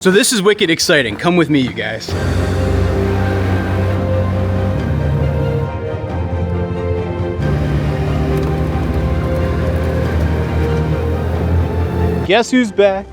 So this is wicked exciting. Come with me, you guys. Guess who's back?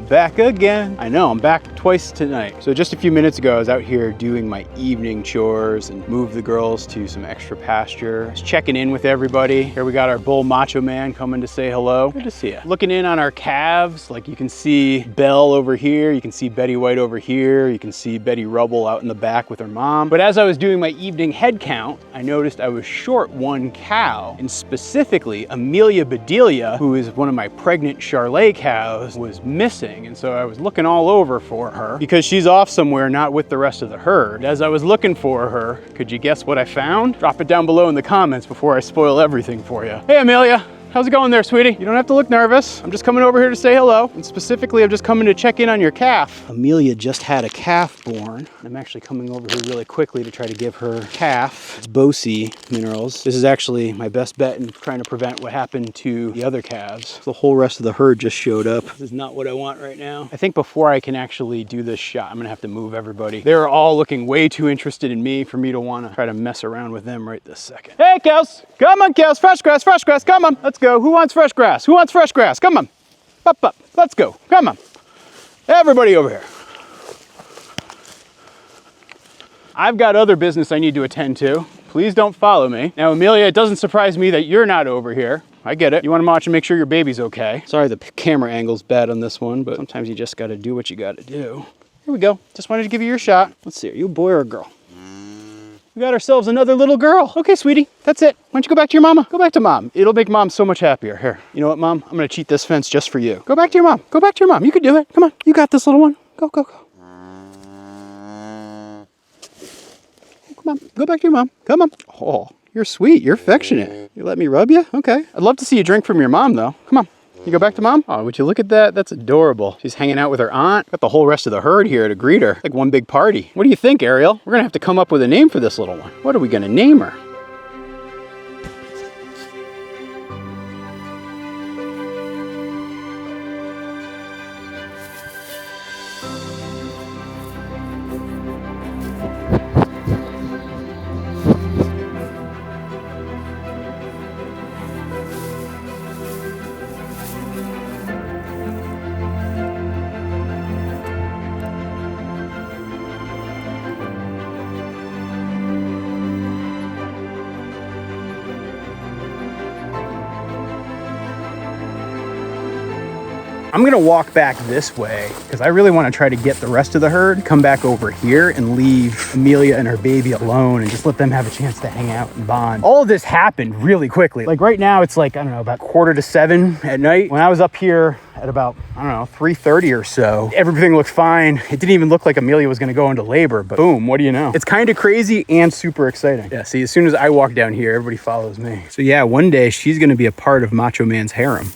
Back again. I know, I'm back twice tonight. So just a few minutes ago, I was out here doing my evening chores and moved the girls to some extra pasture. Just checking in with everybody. Here we got our bull macho man coming to say hello. Good to see you. Looking in on our calves, like you can see Belle over here, you can see Betty White over here, you can see Betty Rubble out in the back with her mom. But as I was doing my evening head count, I noticed I was short one cow, and specifically Amelia Bedelia, who is one of my pregnant Charlet cows, was missing. And so I was looking all over for her because she's off somewhere not with the rest of the herd. As I was looking for her, could you guess what I found? Drop it down below in the comments before I spoil everything for you. Hey Amelia, how's it going there, sweetie? You don't have to look nervous. I'm just coming over here to say hello. And specifically, I'm just coming to check in on your calf. Amelia just had a calf born. I'm actually coming over here really quickly to try to give her calf. It's Bosie minerals. This is actually my best bet in trying to prevent what happened to the other calves. The whole rest of the herd just showed up. This is not what I want right now. I think before I can actually do this shot, I'm gonna have to move everybody. They're all looking way too interested in me for me to wanna try to mess around with them right this second. Hey, cows, come on, cows, fresh grass, come on, let's go. Who wants fresh grass? Who wants fresh grass? Come on. Up. Let's go. Come on. Everybody over here. I've got other business I need to attend to. Please don't follow me. Now, Amelia, it doesn't surprise me that you're not over here. I get it. You want to watch and make sure your baby's okay. Sorry the camera angle's bad on this one, but sometimes you just got to do what you got to do. Here we go. Just wanted to give you your shot. Let's see. Are you a boy or a girl? We got ourselves another little girl. Okay, sweetie, that's it. Why don't you go back to your mama? Go back to mom. It'll make mom so much happier. Here, you know what, mom? I'm gonna cheat this fence just for you. Go back to your mom. Go back to your mom. You can do it. Come on, you got this, little one. Go. Come on, go back to your mom. Come on. Oh, you're sweet. You're affectionate. You let me rub you? Okay. I'd love to see you drink from your mom, though. Come on. You go back to mom? Oh, would you look at that? That's adorable. She's hanging out with her aunt. Got the whole rest of the herd here to greet her. Like one big party. What do you think, Ariel? We're gonna have to come up with a name for this little one. What are we gonna name her? I'm gonna walk back this way because I really want to try to get the rest of the herd, come back over here and leave Amelia and her baby alone and just let them have a chance to hang out and bond. All of this happened really quickly. Like right now it's like, I don't know, about 6:45 at night. When I was up here at about, I don't know, 3:30 or so, everything looked fine. It didn't even look like Amelia was gonna go into labor, but boom, what do you know? It's kind of crazy and super exciting. Yeah, see, as soon as I walk down here, everybody follows me. So yeah, one day she's gonna be a part of Macho Man's harem.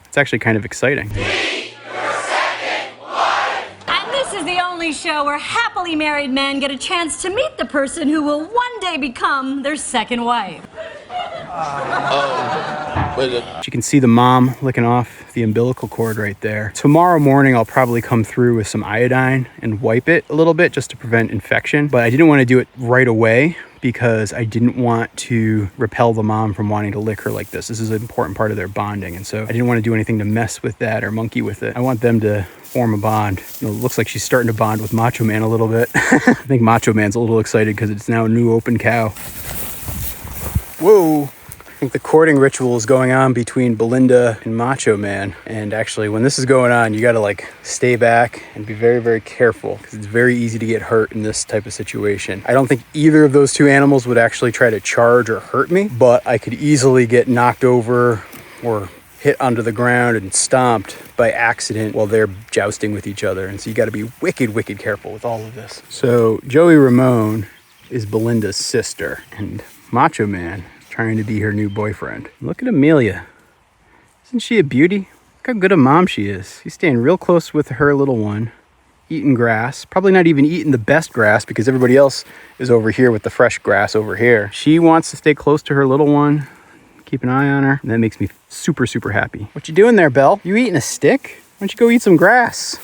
It's actually kind of exciting. Meet your second wife! And this is the only show where happily married men get a chance to meet the person who will one day become their second wife. You can see the mom licking off the umbilical cord right there. Tomorrow morning, I'll probably come through with some iodine and wipe it a little bit just to prevent infection. But I didn't want to do it right away because I didn't want to repel the mom from wanting to lick her like this. This is an important part of their bonding. And so I didn't want to do anything to mess with that or monkey with it. I want them to form a bond. You know, it looks like she's starting to bond with Macho Man a little bit. I think Macho Man's a little excited because it's now a new open cow. Whoa. I think the courting ritual is going on between Belinda and Macho Man. And actually, when this is going on, you gotta like stay back and be very, very careful because it's very easy to get hurt in this type of situation. I don't think either of those two animals would actually try to charge or hurt me, but I could easily get knocked over or hit onto the ground and stomped by accident while they're jousting with each other. And so you gotta be wicked, wicked careful with all of this. So Joey Ramone is Belinda's sister and Macho Man trying to be her new boyfriend. Look at Amelia. Isn't she a beauty? Look how good a mom she is. She's staying real close with her little one, eating grass. Probably not even eating the best grass because everybody else is over here with the fresh grass over here. She wants to stay close to her little one, keep an eye on her, and that makes me super, super happy. What you doing there, Belle? You eating a stick? Why don't you go eat some grass?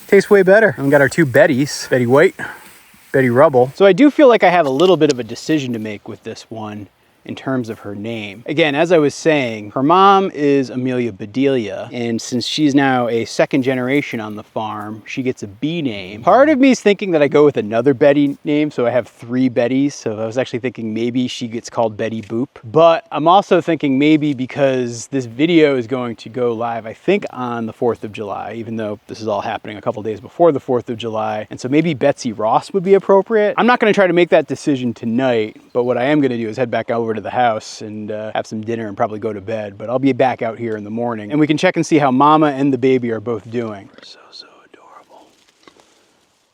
Tastes way better. And we got our two Bettys, Betty White, Betty Rubble. So I do feel like I have a little bit of a decision to make with this one in terms of her name. Again, as I was saying, her mom is Amelia Bedelia, and since she's now a second generation on the farm, she gets a B name. Part of me is thinking that I go with another Betty name, so I have three Bettys, so I was actually thinking maybe she gets called Betty Boop. But I'm also thinking maybe because this video is going to go live, I think on the 4th of July, even though this is all happening a couple days before the 4th of July, and so maybe Betsy Ross would be appropriate. I'm not gonna try to make that decision tonight, but what I am gonna do is head back over to the house and have some dinner and probably go to bed, but I'll be back out here in the morning and we can check and see how Mama and the baby are both doing. So adorable.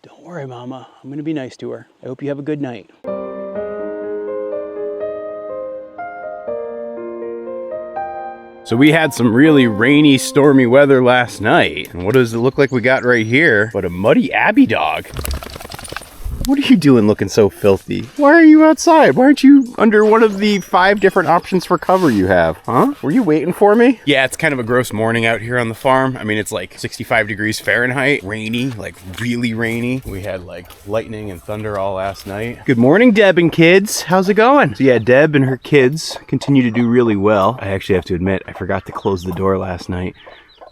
Don't worry, Mama. I'm gonna be nice to her. I hope you have a good night. So we had some really rainy, stormy weather last night. And what does it look like we got right here but a muddy Abby dog? What are you doing looking so filthy? Why are you outside? Why aren't you under one of the 5 different options for cover you have, huh? Were you waiting for me? Yeah, it's kind of a gross morning out here on the farm. I mean, it's like 65 degrees Fahrenheit, rainy, like really rainy. We had like lightning and thunder all last night. Good morning, Deb and kids. How's it going? So yeah, Deb and her kids continue to do really well. I actually have to admit, I forgot to close the door last night,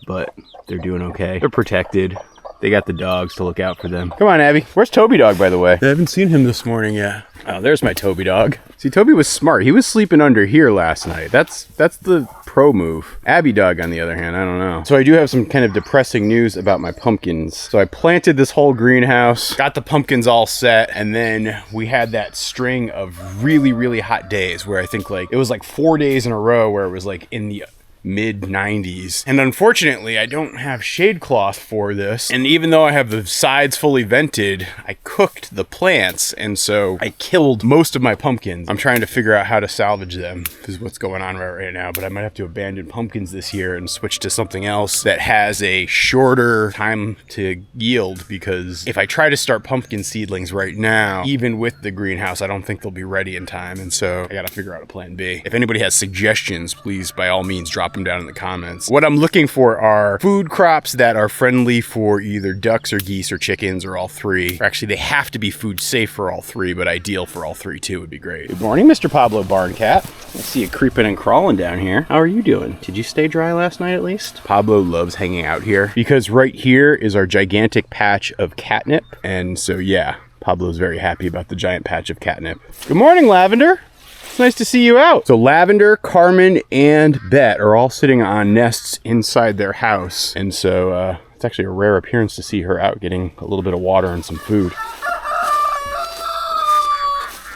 but they're doing okay. They're protected. They got the dogs to look out for them. Come on, Abby. Where's Toby dog, by the way? I haven't seen him this morning yet. Oh, there's my Toby dog. See, Toby was smart. He was sleeping under here last night. That's the pro move. Abby dog, on the other hand, I don't know. So I do have some kind of depressing news about my pumpkins. So I planted this whole greenhouse, got the pumpkins all set, and then we had that string of really, really hot days where I think like, it was like 4 days in a row where it was like in the mid 90s. And unfortunately, I don't have shade cloth for this. And even though I have the sides fully vented, I cooked the plants. And so I killed most of my pumpkins. I'm trying to figure out how to salvage them. This is what's going on right now. But I might have to abandon pumpkins this year and switch to something else that has a shorter time to yield. Because if I try to start pumpkin seedlings right now, even with the greenhouse, I don't think they'll be ready in time. And so I gotta figure out a plan B. If anybody has suggestions, please, by all means, drop them down in the comments. What I'm looking for are food crops that are friendly for either ducks or geese or chickens or all three. Or actually, they have to be food safe for all three, but ideal for all three too would be great. Good morning, Mr. Pablo Barn Cat. I see you creeping and crawling down here. How are you doing? Did you stay dry last night at least? Pablo loves hanging out here because right here is our gigantic patch of catnip. And so yeah, Pablo's very happy about the giant patch of catnip. Good morning, Lavender. It's nice to see you out. So Lavender, Carmen, and Bet are all sitting on nests inside their house. And so it's actually a rare appearance to see her out getting a little bit of water and some food.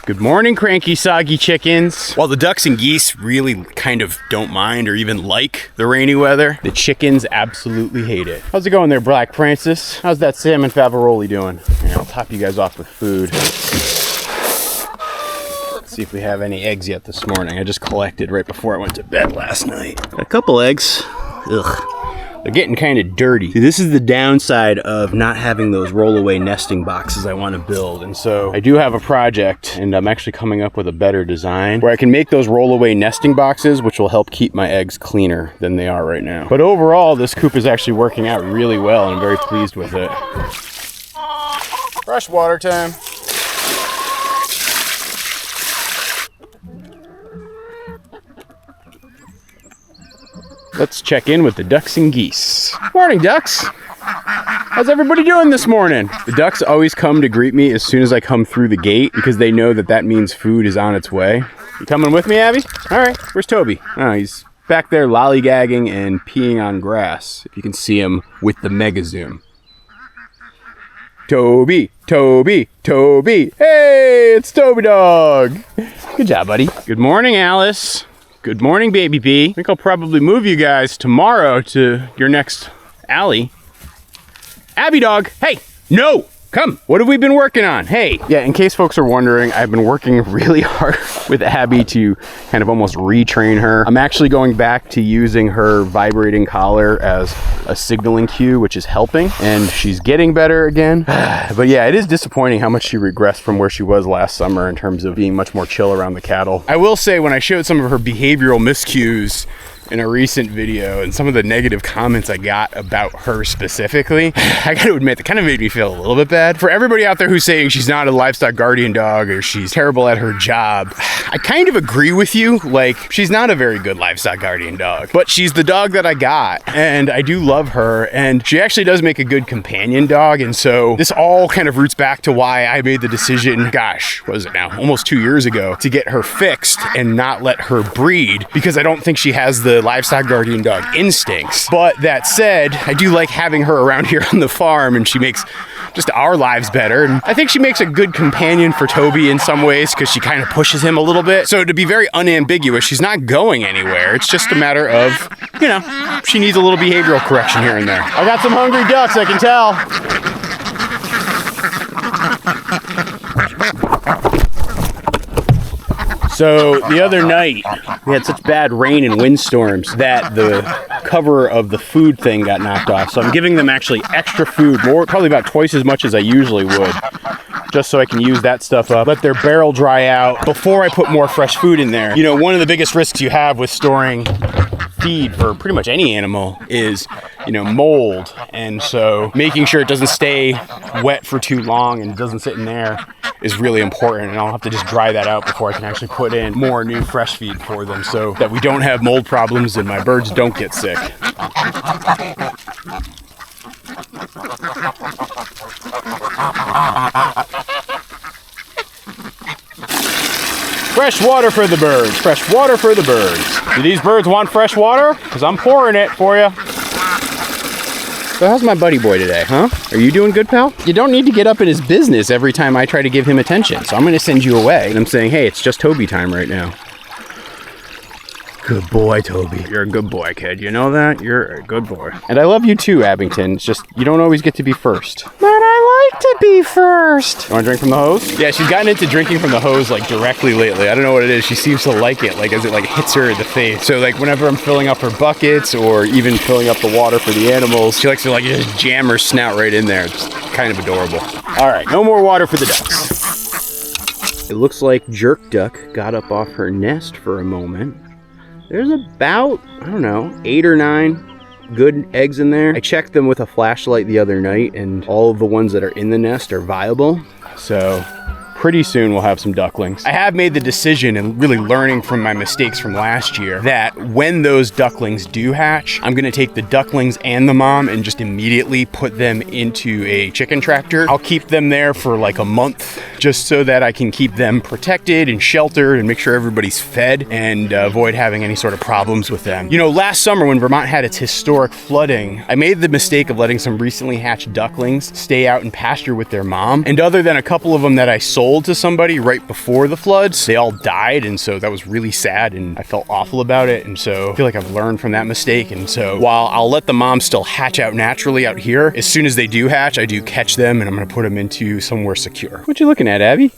Good morning, cranky, soggy chickens. While the ducks and geese really kind of don't mind or even like the rainy weather, the chickens absolutely hate it. How's it going there, Black Francis? How's that salmon favaroli doing? Here, I'll top you guys off with food. See if we have any eggs yet this morning. I just collected right before I went to bed last night. A couple eggs. Ugh. They're getting kind of dirty. See, this is the downside of not having those rollaway nesting boxes I want to build. And so I do have a project, and I'm actually coming up with a better design where I can make those rollaway nesting boxes, which will help keep my eggs cleaner than they are right now. But overall, this coop is actually working out really well, and I'm very pleased with it. Fresh water time. Let's check in with the ducks and geese. Morning, ducks. How's everybody doing this morning? The ducks always come to greet me as soon as I come through the gate because they know that that means food is on its way. You coming with me, Abby? All right, where's Toby? Oh, he's back there lollygagging and peeing on grass, if you can see him with the mega zoom. Toby, Toby, Toby. Hey, it's Toby dog. Good job, buddy. Good morning, Alice. Good morning, baby bee. I think I'll probably move you guys tomorrow to your next alley. Abby dog, hey, no, come. What have we been working on? Hey. Yeah, in case folks are wondering, I've been working really hard with Abby to kind of almost retrain her. I'm actually going back to using her vibrating collar as a signaling cue, which is helping, and she's getting better again. But yeah, it is disappointing how much she regressed from where she was last summer in terms of being much more chill around the cattle. I will say, when I showed some of her behavioral miscues, in a recent video, and some of the negative comments I got about her specifically, I gotta admit, that kind of made me feel a little bit bad. For everybody out there who's saying she's not a livestock guardian dog or she's terrible at her job, I kind of agree with you. Like, she's not a very good livestock guardian dog, but she's the dog that I got, and I do love her, and she actually does make a good companion dog. And so this all kind of roots back to why I made the decision, gosh, what is it now, almost 2 years ago, to get her fixed and not let her breed, because I don't think she has the livestock guardian dog instincts. But that said, I do like having her around here on the farm, and she makes just our lives better. And I think she makes a good companion for Toby in some ways, because she kind of pushes him a little bit. So to be very unambiguous, she's not going anywhere. It's just a matter of, you know, she needs a little behavioral correction here and there. I got some hungry ducks, I can tell. So the other night, we had such bad rain and windstorms that the cover of the food thing got knocked off. So I'm giving them actually extra food, probably about twice as much as I usually would, just so I can use that stuff up, let their barrel dry out before I put more fresh food in there. You know, one of the biggest risks you have with storing feed for pretty much any animal is, you know, mold. And so making sure it doesn't stay wet for too long and doesn't sit in there is really important. And I'll have to just dry that out before I can actually put in more new fresh feed for them, so that we don't have mold problems and my birds don't get sick. Fresh water for the birds. Fresh water for the birds. Do these birds want fresh water? Because I'm pouring it for you. So how's my buddy boy today, huh? Are you doing good, pal? You don't need to get up in his business every time I try to give him attention. So I'm going to send you away. And I'm saying, hey, it's just Toby time right now. Good boy, Toby. You're a good boy, kid. You know that? You're a good boy. And I love you too, Abington. It's just, you don't always get to be first. But I like to be first. You want to drink from the hose? Yeah, she's gotten into drinking from the hose, like, directly lately. I don't know what it is. She seems to like it, like, as it, like, hits her in the face. So, like, whenever I'm filling up her buckets or even filling up the water for the animals, she likes to, like, just jam her snout right in there. It's kind of adorable. All right, no more water for the ducks. It looks like Jerk Duck got up off her nest for a moment. There's about, I don't know, 8 or 9 good eggs in there. I checked them with a flashlight the other night, and all of the ones that are in the nest are viable. So pretty soon we'll have some ducklings. I have made the decision, and really learning from my mistakes from last year, that when those ducklings do hatch, I'm gonna take the ducklings and the mom and just immediately put them into a chicken tractor. I'll keep them there for like a month, just so that I can keep them protected and sheltered and make sure everybody's fed and avoid having any sort of problems with them. You know, last summer when Vermont had its historic flooding, I made the mistake of letting some recently hatched ducklings stay out in pasture with their mom. And other than a couple of them that I sold to somebody right before the floods, they all died, and so that was really sad, and I felt awful about it. And so I feel like I've learned from that mistake. And so while I'll let the mom still hatch out naturally out here, as soon as they do hatch, I do catch them, and I'm gonna put them into somewhere secure. What you looking at, Abby?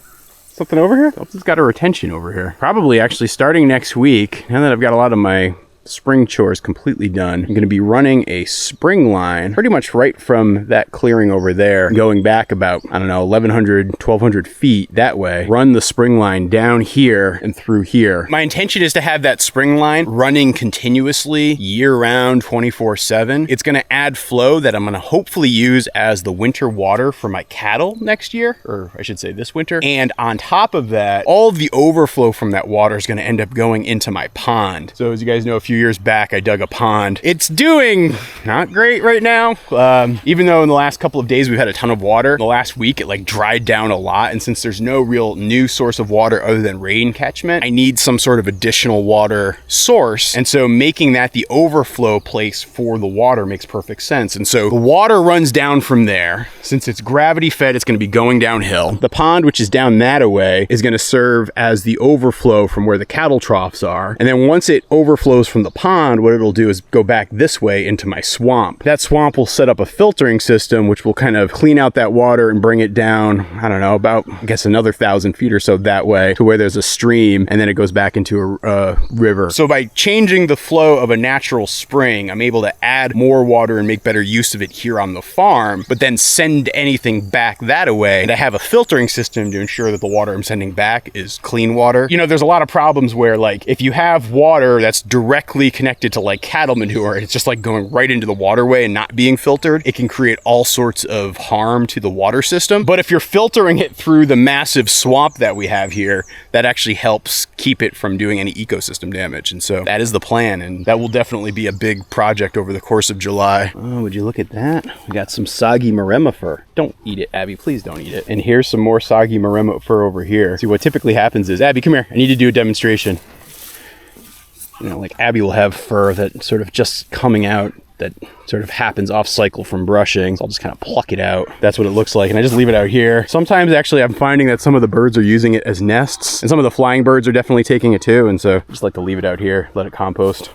Something over here? Something's got her attention over here. Probably actually starting next week, now that I've got a lot of my spring chores completely done, I'm going to be running a spring line pretty much right from that clearing over there, going back about, I don't know, 1,100, 1,200 feet that way, run the spring line down here and through here. My intention is to have that spring line running continuously year-round, 24/7. It's going to add flow that I'm going to hopefully use as the winter water for my cattle next year, or I should say this winter. And on top of that, all of the overflow from that water is going to end up going into my pond. So as you guys know, a few years back, I dug a pond. It's doing not great right now. Even though in the last couple of days we've had a ton of water, the last week it like dried down a lot. And since there's no real new source of water other than rain catchment, I need some sort of additional water source. And so making that the overflow place for the water makes perfect sense. And so the water runs down from there. Since it's gravity fed, it's going to be going downhill. The pond, which is down that away, is going to serve as the overflow from where the cattle troughs are. And then once it overflows from the pond, what it'll do is go back this way into my swamp. That swamp will set up a filtering system, which will kind of clean out that water and bring it down, I don't know, about, I guess, another 1,000 feet or so that way to where there's a stream, and then it goes back into a river. So by changing the flow of a natural spring, I'm able to add more water and make better use of it here on the farm, but then send anything back that away. And I have a filtering system to ensure that the water I'm sending back is clean water. You know, there's a lot of problems where, like, if you have water that's directly directly connected to like cattle manure, and it's just like going right into the waterway and not being filtered, it can create all sorts of harm to the water system. But if you're filtering it through the massive swamp that we have here, that actually helps keep it from doing any ecosystem damage. And so that is the plan, and that will definitely be a big project over the course of July. Oh, would you look at that? We got some soggy maremma fur. Don't eat it, Abby, please don't eat it. And here's some more soggy maremma fur over here. See, what typically happens is, Abby, come here, I need to do a demonstration. You know, like Abby will have fur that sort of just coming out that sort of happens off cycle from brushing. So I'll just kind of pluck it out. That's what it looks like. And I just leave it out here. Sometimes actually I'm finding that some of the birds are using it as nests, and some of the flying birds are definitely taking it too. And so I just like to leave it out here, let it compost.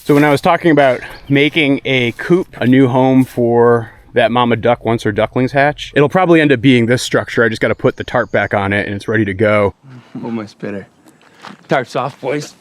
So when I was talking about making a coop, a new home for that mama duck once her ducklings hatch, it'll probably end up being this structure. I just got to put the tarp back on it and it's ready to go. Oh, my spitter. Tarp's off, boys.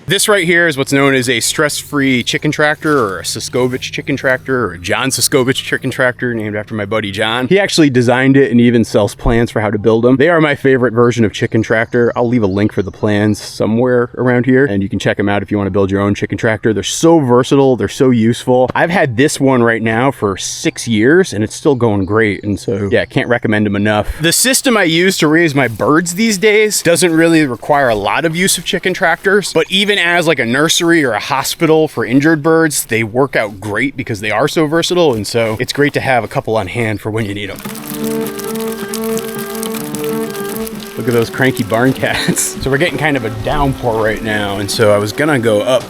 This right here is what's known as a stress-free chicken tractor, or a Siskovich chicken tractor, or a John Siskovich chicken tractor, named after my buddy John. He actually designed it and even sells plans for how to build them. They are my favorite version of chicken tractor. I'll leave a link for the plans somewhere around here, and you can check them out if you want to build your own chicken tractor. They're so versatile, they're so useful. I've had this one right now for 6 years, and it's still going great, and so yeah, can't recommend them enough. The system I use to raise my birds these days doesn't really require a lot of use of chicken tractors, but even as like a nursery or a hospital for injured birds, they work out great because they are so versatile, and so it's great to have a couple on hand for when you need them. Look at those cranky barn cats. So we're getting kind of a downpour right now, and so I was gonna go up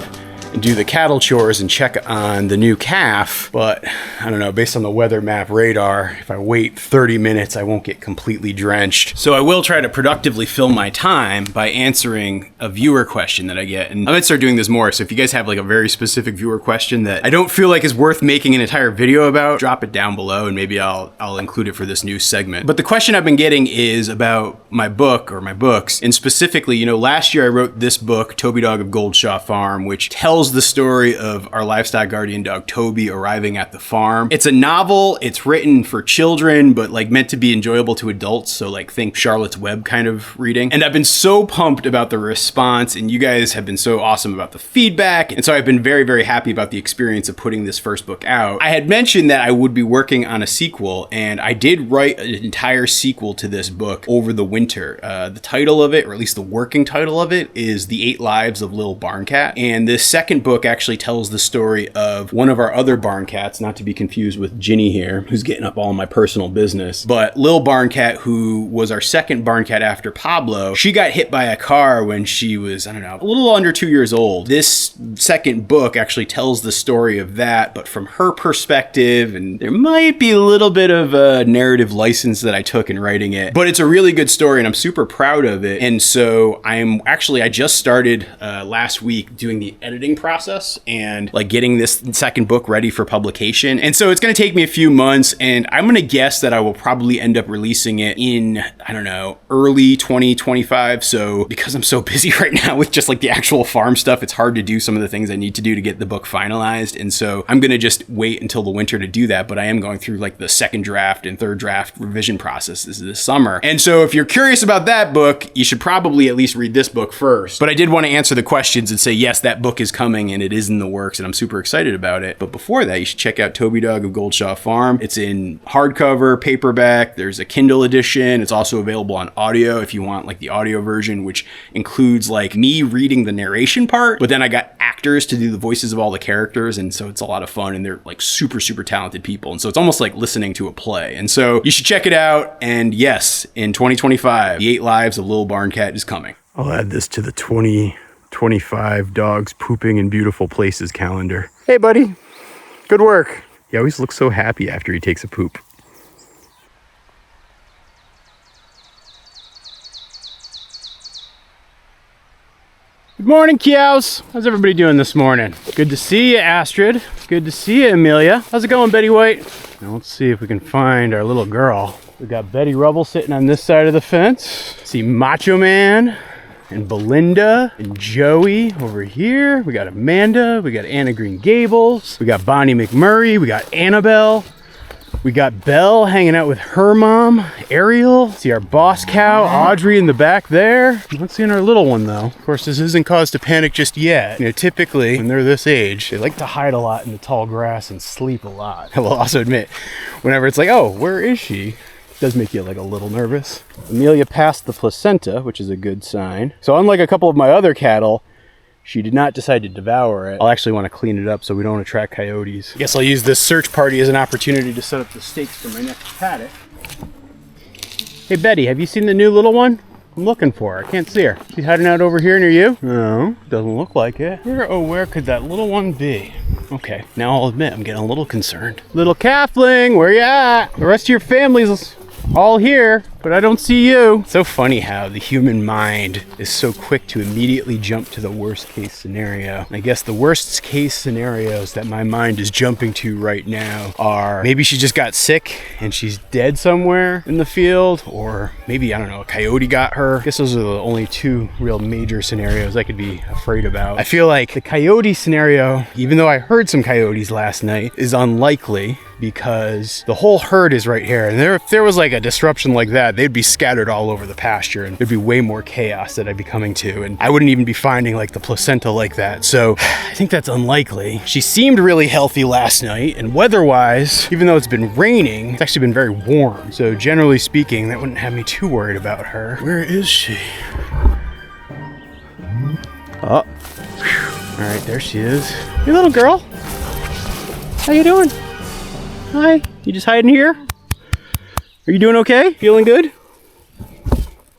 and do the cattle chores and check on the new calf, but I don't know, based on the weather map radar, if I wait 30 minutes, I won't get completely drenched. So I will try to productively fill my time by answering a viewer question that I get. And I might start doing this more, so if you guys have like a very specific viewer question that I don't feel like is worth making an entire video about, drop it down below and maybe I'll include it for this new segment. But the question I've been getting is about my book, or my books, and specifically, you know, last year I wrote this book, Toby Dog of Goldshaw Farm, which tells the story of our livestock guardian dog Toby arriving at the farm. It's a novel, it's written for children, but like meant to be enjoyable to adults, so like think Charlotte's Web kind of reading. And I've been so pumped about the response, and you guys have been so awesome about the feedback, and so I've been very, very happy about the experience of putting this first book out. I had mentioned that I would be working on a sequel, and I did write an entire sequel to this book over the winter. The title of it, or at least the working title of it, is The 8 Lives of Lil Barn Cat, and this second book actually tells the story of one of our other barn cats, not to be confused with Ginny here, who's getting up all my personal business, but Lil Barn Cat, who was our second barn cat after Pablo. She got hit by a car when she was, I don't know, a little under 2 years old. This second book actually tells the story of that, but from her perspective, and there might be a little bit of a narrative license that I took in writing it, but it's a really good story and I'm super proud of it. And so I just started last week doing the editing process and like getting this second book ready for publication. And so it's going to take me a few months, and I'm going to guess that I will probably end up releasing it in, I don't know, early 2025. So because I'm so busy right now with just like the actual farm stuff, it's hard to do some of the things I need to do to get the book finalized. And so I'm going to just wait until the winter to do that. But I am going through like the second draft and third draft revision processes this summer. And so if you're curious about that book, you should probably at least read this book first. But I did want to answer the questions and say, yes, that book is coming and it is in the works and I'm super excited about it. But before that, you should check out Toby Dog of Goldshaw Farm. It's in hardcover, paperback, there's a Kindle edition. It's also available on audio if you want like the audio version, which includes like me reading the narration part, but then I got actors to do the voices of all the characters. And so it's a lot of fun and they're like super, super talented people. And so it's almost like listening to a play. And so you should check it out. And yes, in 2025, The 8 Lives of Lil Barn Cat is coming. I'll add this to the 2025 dogs pooping in beautiful places calendar. Hey buddy, good work. He always looks so happy after he takes a poop. Good morning, Calves. How's everybody doing this morning? Good to see you, Astrid. Good to see you, Amelia. How's it going, Betty White? Now let's see if we can find our little girl. We got Betty Rubble sitting on this side of the fence. See Macho Man and Belinda and Joey over here. We got Amanda. We got Anna Green Gables. We got Bonnie McMurray. We got Annabelle. We got Belle hanging out with her mom, Ariel. See our boss cow, Audrey, in the back there. Not seeing our little one though. Of course, this isn't cause to panic just yet. You know, typically when they're this age, they like to hide a lot in the tall grass and sleep a lot. I will also admit, whenever it's like, oh, where is she? It does make you like a little nervous. Amelia passed the placenta, which is a good sign. So unlike a couple of my other cattle, she did not decide to devour it. I'll actually want to clean it up so we don't attract coyotes. I guess I'll use this search party as an opportunity to set up the stakes for my next paddock. Hey Betty, have you seen the new little one? I'm looking for her. I can't see her. She's hiding out over here near you? No, doesn't look like it. Where could that little one be? Okay, now I'll admit I'm getting a little concerned. Little calfling, where you at? The rest of your family's all here, but I don't see you. It's so funny how the human mind is so quick to immediately jump to the worst case scenario. I guess the worst case scenarios that my mind is jumping to right now are maybe she just got sick and she's dead somewhere in the field, or maybe, I don't know, a coyote got her. I guess those are the only two real major scenarios I could be afraid about. I feel like the coyote scenario, even though I heard some coyotes last night, is unlikely because the whole herd is right here. And if there was like a disruption like that, they'd be scattered all over the pasture and there'd be way more chaos that I'd be coming to. And I wouldn't even be finding like the placenta like that. So I think that's unlikely. She seemed really healthy last night, and weather-wise, even though it's been raining, it's actually been very warm. So generally speaking, that wouldn't have me too worried about her. Where is she? Oh, whew. All right, there she is. Hey little girl, how you doing? Hi, you just hiding here? Are you doing okay? Feeling good?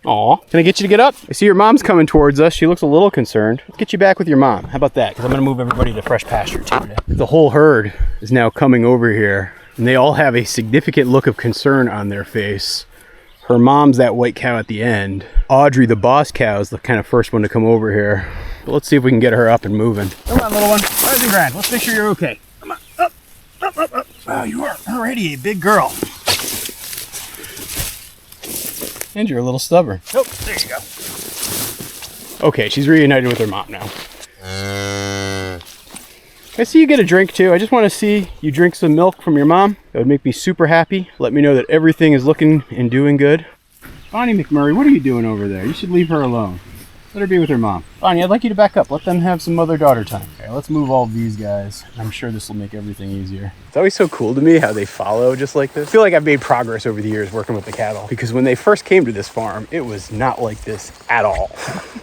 Aw, can I get you to get up? I see your mom's coming towards us. She looks a little concerned. Let's get you back with your mom. How about that? Because I'm gonna move everybody to fresh pasture too today. The whole herd is now coming over here, and they all have a significant look of concern on their face. Her mom's that white cow at the end. Audrey, the boss cow, is the kind of first one to come over here. But let's see if we can get her up and moving. Come on, little one. Rise and grind. Let's make sure you're okay. Come on, up, up, up, up. Wow, you are already a big girl. And you're a little stubborn. Oh, there you go. Okay, she's reunited with her mom now. I see you get a drink too. I just want to see you drink some milk from your mom. That would make me super happy. Let me know that everything is looking and doing good. Bonnie McMurray, what are you doing over there? You should leave her alone. Let her be with her mom. Bonnie, I'd like you to back up. Let them have some mother-daughter time. Okay, let's move all of these guys. I'm sure this will make everything easier. It's always so cool to me how they follow just like this. I feel like I've made progress over the years working with the cattle, because when they first came to this farm, it was not like this at all.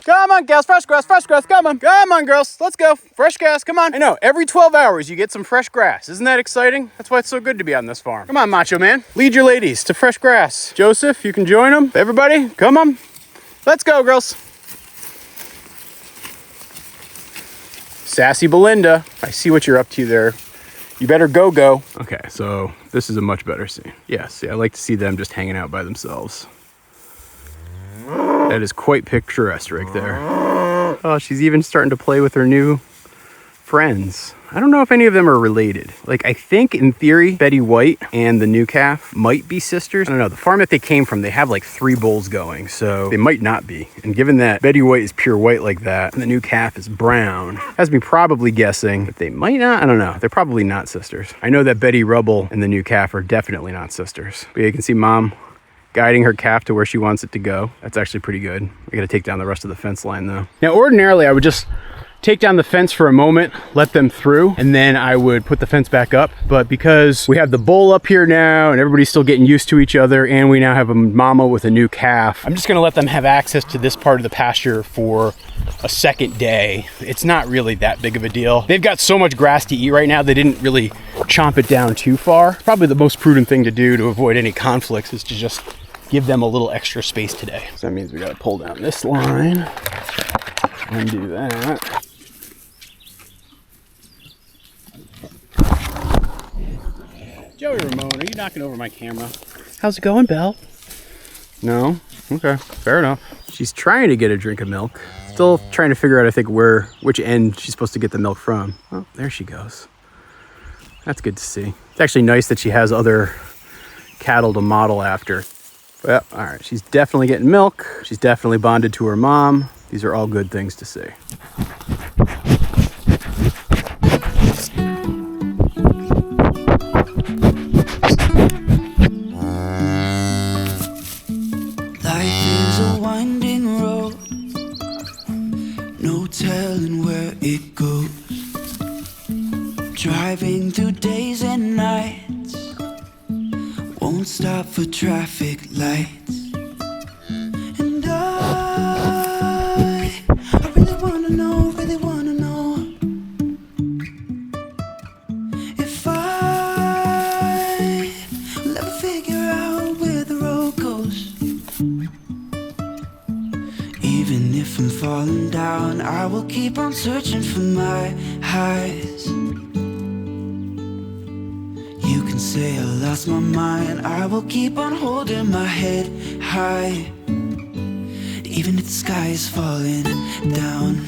Come on, gals, fresh grass, come on. Come on, girls, let's go. Fresh grass, come on. I know, every 12 hours you get some fresh grass. Isn't that exciting? That's why it's so good to be on this farm. Come on, Macho Man. Lead your ladies to fresh grass. Joseph, you can join them. Everybody, come on. Let's go, girls. Sassy Belinda, I see what you're up to there. You better go. Okay, so this is a much better scene. Yes, I like to see them just hanging out by themselves. That is quite picturesque right there. Oh, she's even starting to play with her new friends. I don't know if any of them are related. Like, I think in theory, Betty White and the new calf might be sisters. I don't know, the farm that they came from, they have like 3 bulls going, so they might not be. And given that Betty White is pure white like that, and the new calf is brown, has me probably guessing that they might not, I don't know, they're probably not sisters. I know that Betty Rubble and the new calf are definitely not sisters. But yeah, you can see Mom guiding her calf to where she wants it to go. That's actually pretty good. I gotta take down the rest of the fence line though. Now, ordinarily I would just take down the fence for a moment, let them through, and then I would put the fence back up. But because we have the bull up here now and everybody's still getting used to each other, and we now have a mama with a new calf, I'm just gonna let them have access to this part of the pasture for a second day. It's not really that big of a deal. They've got so much grass to eat right now, they didn't really chomp it down too far. Probably the most prudent thing to do to avoid any conflicts is to just give them a little extra space today. So that means we gotta pull down this line, undo that. Joey Ramone, are you knocking over my camera? How's it going, Belle? No? Okay, fair enough. She's trying to get a drink of milk. Still trying to figure out, I think, which end she's supposed to get the milk from. Oh, there she goes. That's good to see. It's actually nice that she has other cattle to model after. Well, all right, she's definitely getting milk. She's definitely bonded to her mom. These are all good things to see. won't stop for traffic lights. And I really wanna know, if I will ever figure out where the road goes. Even if I'm falling down, I will keep on searching for my highs. You can say I lost my mind, I will keep on holding my head high. Even if the sky is falling down.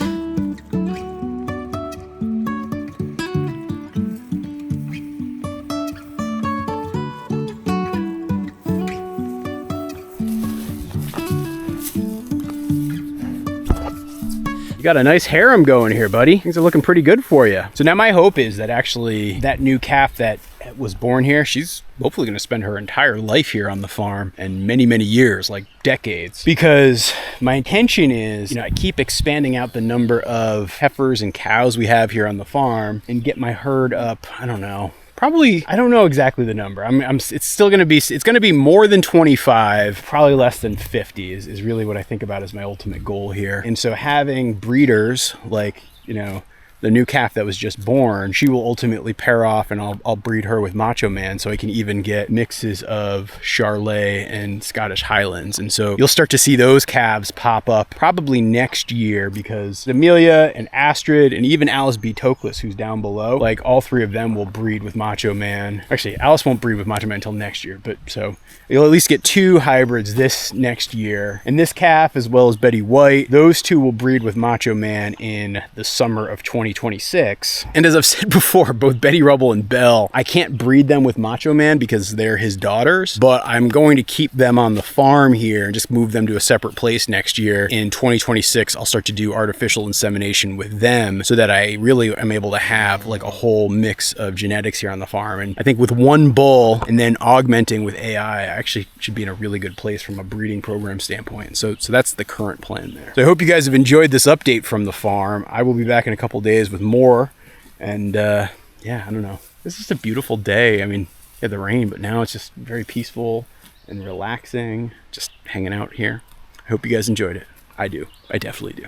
You got a nice harem going here, buddy. Things are looking pretty good for you. So now my hope is that actually that new calf that was born here, she's hopefully going to spend her entire life here on the farm, and many, many years, like decades. Because my intention is, you know, I keep expanding out the number of heifers and cows we have here on the farm and get my herd up, I don't know, probably, I don't know exactly the number. It's still going to be, it's going to be more than 25, probably less than 50 is really what I think about as my ultimate goal here. And so having breeders like, you know, the new calf that was just born, she will ultimately pair off, and I'll breed her with Macho Man, so I can even get mixes of Charolais and Scottish Highlands. And so you'll start to see those calves pop up probably next year, because Amelia and Astrid and even Alice B. Toklas, who's down below, like all three of them will breed with Macho Man. Actually, Alice won't breed with Macho Man until next year, but so you'll at least get 2 hybrids this next year. And this calf, as well as Betty White, those two will breed with Macho Man in the summer of 2026. And as I've said before, both Betty Rubble and Belle, I can't breed them with Macho Man because they're his daughters, but I'm going to keep them on the farm here and just move them to a separate place next year. In 2026, I'll start to do artificial insemination with them so that I really am able to have like a whole mix of genetics here on the farm. And I think with one bull and then augmenting with AI, I actually should be in a really good place from a breeding program standpoint. So that's the current plan there. So I hope you guys have enjoyed this update from the farm. I will be back in a couple days with more. And yeah, I don't know. This is a beautiful day. I mean, yeah, the rain, but now it's just very peaceful and relaxing, just hanging out here. I hope you guys enjoyed it. I do. I definitely do.